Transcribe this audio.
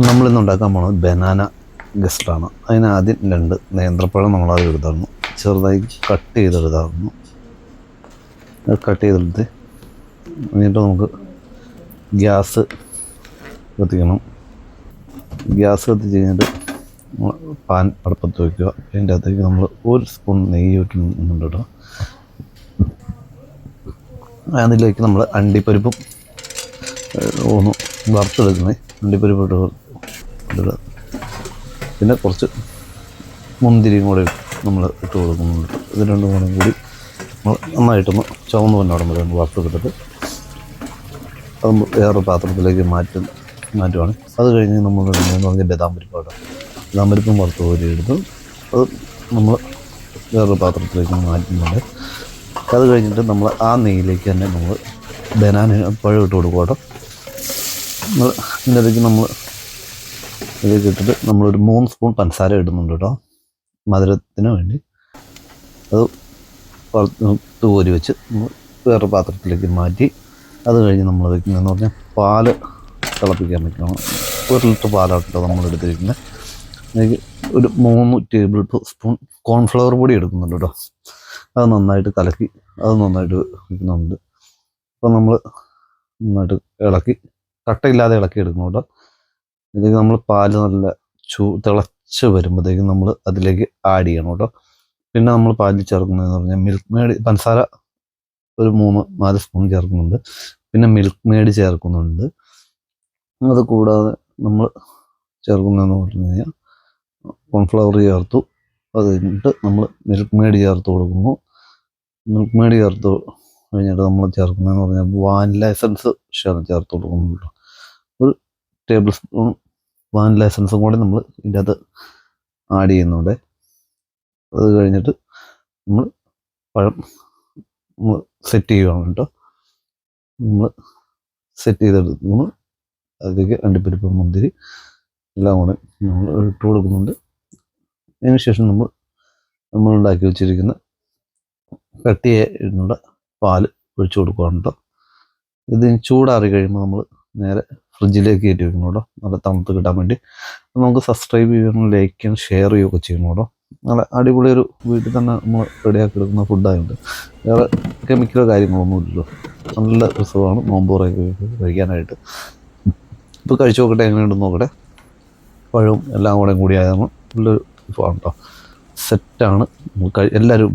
നമ്മളിന്ന് ഉണ്ടാക്കാൻ പോകുന്നത് ബനാന ഗസ്റ്റാണ്. അതിനാദ്യം 2 നേന്ത്രപ്പഴം നമ്മളത് എടുത്തായിരുന്നു, ചെറുതായി കട്ട് ചെയ്തെടുത്തായിരുന്നു. കട്ട് ചെയ്തെടുത്ത് എന്നിട്ട് നമുക്ക് ഗ്യാസ് കത്തിക്കണം. ഗ്യാസ് കത്തിച്ച് കഴിഞ്ഞിട്ട് പാൻ അടുപ്പത്ത് വയ്ക്കുക. അതിൻ്റെ അകത്തേക്ക് നമ്മൾ 1 സ്പൂൺ നെയ്യ് ഇട്ടുന്നുണ്ട് കേട്ടോ. അതിലേക്ക് നമ്മൾ അണ്ടിപ്പരിപ്പും ഒന്ന് വറുത്തെടുക്കുന്നത്. അണ്ടിപ്പരിപ്പ് ഇട്ട് പിന്നെ കുറച്ച് മുന്തിരിയും കൂടെ നമ്മൾ ഇട്ട് കൊടുക്കുന്നുണ്ട്. ഇത് രണ്ടും കൂടി നമ്മൾ നന്നായിട്ടൊന്ന് ചുവന്ന് വന്നോടം വരെ ഒന്ന് വറുത്തെടുത്തിട്ട് അത് വേറൊരു പാത്രത്തിലേക്ക് മാറ്റുവാണ്. അത് കഴിഞ്ഞ് നമ്മൾ പറഞ്ഞ ബദാം പരിപ്പും വറുത്ത് കോരി എടുത്ത് അത് നമ്മൾ വേറൊരു പാത്രത്തിലേക്ക് മാറ്റുന്നുണ്ട്. അത് കഴിഞ്ഞിട്ട് നമ്മൾ ആ നെയ്യിലേക്ക് തന്നെ നമ്മൾ ബനാന പഴം ഇട്ട് കൊടുക്കും കേട്ടോ. ഇതിലേക്ക് നമ്മൾ ഇതിലേക്ക് ഇട്ടിട്ട് നമ്മളൊരു 3 സ്പൂൺ പഞ്ചസാര ഇടുന്നുണ്ട് കേട്ടോ, മധുരത്തിന് വേണ്ടി. അത് കോരി വെച്ച് നമ്മൾ വേറെ പാത്രത്തിലേക്ക് മാറ്റി അത് കഴിഞ്ഞ് നമ്മൾ വയ്ക്കുന്നതെന്ന് പറഞ്ഞാൽ പാല് തിളപ്പിക്കാൻ വയ്ക്കണം. 1 ലിറ്റർ പാലാട്ടോ നമ്മൾ എടുത്തിരിക്കുന്നത്. അതിലേക്ക് ഒരു 3 ടേബിൾ സ്പൂൺ കോൺഫ്ലവർ പൊടി എടുക്കുന്നുണ്ട് കേട്ടോ. അത് നന്നായിട്ട് കലക്കി അത് നന്നായിട്ട് വയ്ക്കുന്നുണ്ട്. അപ്പോൾ നമ്മൾ നന്നായിട്ട് ഇളക്കി കട്ടയില്ലാതെ ഇളക്കി എടുക്കണം കേട്ടോ. ഇതിലേക്ക് നമ്മൾ പാല് നല്ല തിളച്ച് വരുമ്പോഴത്തേക്കും നമ്മൾ അതിലേക്ക് ആഡ് ചെയ്യണം കേട്ടോ. പിന്നെ നമ്മൾ പാലിൽ ചേർക്കുന്നതെന്ന് പറഞ്ഞാൽ മിൽക്ക് മേഡ്, പഞ്ചസാര ഒരു 3-4 സ്പൂൺ ചേർക്കുന്നുണ്ട്. പിന്നെ മിൽക്ക് മേഡ് ചേർക്കുന്നുണ്ട്. അത് കൂടാതെ നമ്മൾ ചേർക്കുന്നതെന്ന് പറഞ്ഞു കഴിഞ്ഞാൽ കോൺഫ്ലവർ ചേർത്തു. അത് കഴിഞ്ഞിട്ട് നമ്മൾ മിൽക്ക് മേഡ് ചേർത്ത് കൊടുക്കുന്നു. മിൽക്ക് മേഡ് ചേർത്ത് കഴിഞ്ഞിട്ട് നമ്മൾ ചേർക്കുന്നതെന്ന് പറഞ്ഞാൽ വാനില എസൻസ് ചേർത്ത് കൊടുക്കുന്നുണ്ട്. 1 ടേബിൾ സ്പൂൺ വാനില എസൻസും കൂടി നമ്മൾ ഇതിൻ്റെ അകത്ത് ആഡ് ചെയ്യുന്നുണ്ട്. അത് കഴിഞ്ഞിട്ട് നമ്മൾ പഴം സെറ്റ് ചെയ്യുകയാണ് കേട്ടോ. നമ്മൾ സെറ്റ് ചെയ്തെടുക്കുന്നു. അതിലേക്ക് അണ്ടിപ്പരിപ്പ്, മുന്തിരി എല്ലാം കൂടെ നമ്മൾ ഇട്ട് കൊടുക്കുന്നുണ്ട്. അതിന് ശേഷം നമ്മൾ ഉണ്ടാക്കി വെച്ചിരിക്കുന്ന കട്ടിയുള്ള പാല് ഒഴിച്ചു കൊടുക്കുകയാണ് കേട്ടോ. ഇത് ചൂടാറി കഴിയുമ്പോൾ നമ്മൾ നേരെ ഫ്രിഡ്ജിലേക്ക് കയറ്റി വെക്കണം കേട്ടോ, നല്ല തണുത്ത് കിട്ടാൻ വേണ്ടി. നമുക്ക് സബ്സ്ക്രൈബ് ചെയ്യണം, ലൈക്ക് ചെയ്യണം, ഷെയർ ചെയ്യുകയൊക്കെ ചെയ്യണം കേട്ടോ. നല്ല അടിപൊളി ഒരു വീട്ടിൽ തന്നെ നമ്മൾ റെഡിയാക്കി എടുക്കുന്ന ഫുഡായതുകൊണ്ട് വേറെ കെമിക്കലോ കാര്യങ്ങളൊന്നും ഇല്ലല്ലോ. നല്ല രസമാണ് നോമ്പ് കഴിക്കാനായിട്ട്. ഇപ്പോൾ കഴിച്ചു നോക്കട്ടെ, എങ്ങനെയുണ്ടെന്ന് നോക്കട്ടെ. പഴവും എല്ലാം കൂടെ കൂടിയായിരുന്നു നല്ലൊരു വിഭവമാണ് കേട്ടോ. സെറ്റാണ്. എല്ലാവരും